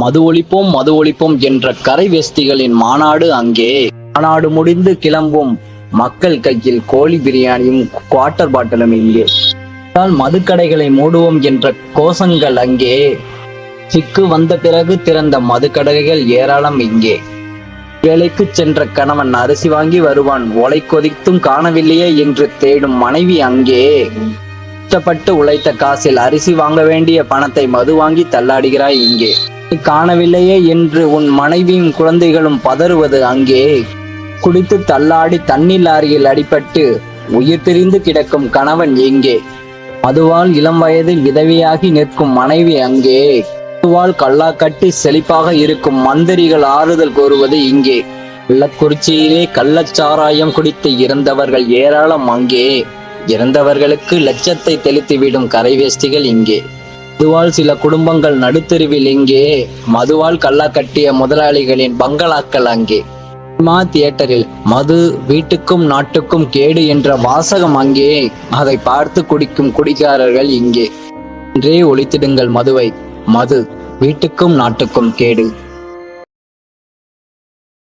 மது ஒழிப்போம் மது ஒழிப்போம் என்ற கரை வேஷ்டிகளின் மாநாடு அங்கே. மாநாடு முடிந்து கிளம்பும் மக்கள் கையில் கோழி பிரியாணியும் குவார்டர் பாட்டிலும் இங்கே. மதுக்கடைகளை மூடுவோம் என்ற கோஷங்கள் அங்கே. சிக்கு வந்த பிறகு திறந்த மதுக்கடைகள் ஏராளம் இங்கே. வேலைக்கு சென்ற கணவன் அரிசி வாங்கி வருவான், ஒலை கொதித்தும் காணவில்லையே என்று தேடும் மனைவி அங்கே. கஷ்டப்பட்டு உழைத்த காசில் அரிசி வாங்க வேண்டிய பணத்தை மது வாங்கி தள்ளாடுகிறாய் இங்கே. காணவில்லையே என்று உன் மனைவியும் குழந்தைகளும் பதறுவது அங்கே. குடித்து தள்ளாடி தண்ணீர் லாரியில் அடிபட்டு உயிர் பிரிந்து கிடக்கும் கணவன் எங்கே. மதுவால் இளம் வயதில் விதவியாகி நிற்கும் மனைவி அங்கே. மதுவால் கல்லா கட்டி செழிப்பாக இருக்கும் மந்திரிகள் ஆறுதல் கூறுவது இங்கே. கள்ளக்குறிச்சியிலே கள்ளச்சாராயம் குடித்து இறந்தவர்கள் ஏராளம் அங்கே. இறந்தவர்களுக்கு லட்சத்தை தெளித்துவிடும் கரைவேஷ்டிகள் இங்கே. மதுவால் சில குடும்பங்கள் நடுத்தெருவில் இங்கே. மதுவால் கல்லா கட்டிய முதலாளிகளின் பங்களாக்கள் அங்கே. சினிமா தியேட்டரில் மது வீட்டுக்கும் நாட்டுக்கும் கேடு என்ற வாசகம் அங்கே. அதை பார்த்து குடிக்கும் குடிகாரர்கள் இங்கே. இன்றே ஒழித்திடுங்கள் மதுவை. மது வீட்டுக்கும் நாட்டுக்கும் கேடு.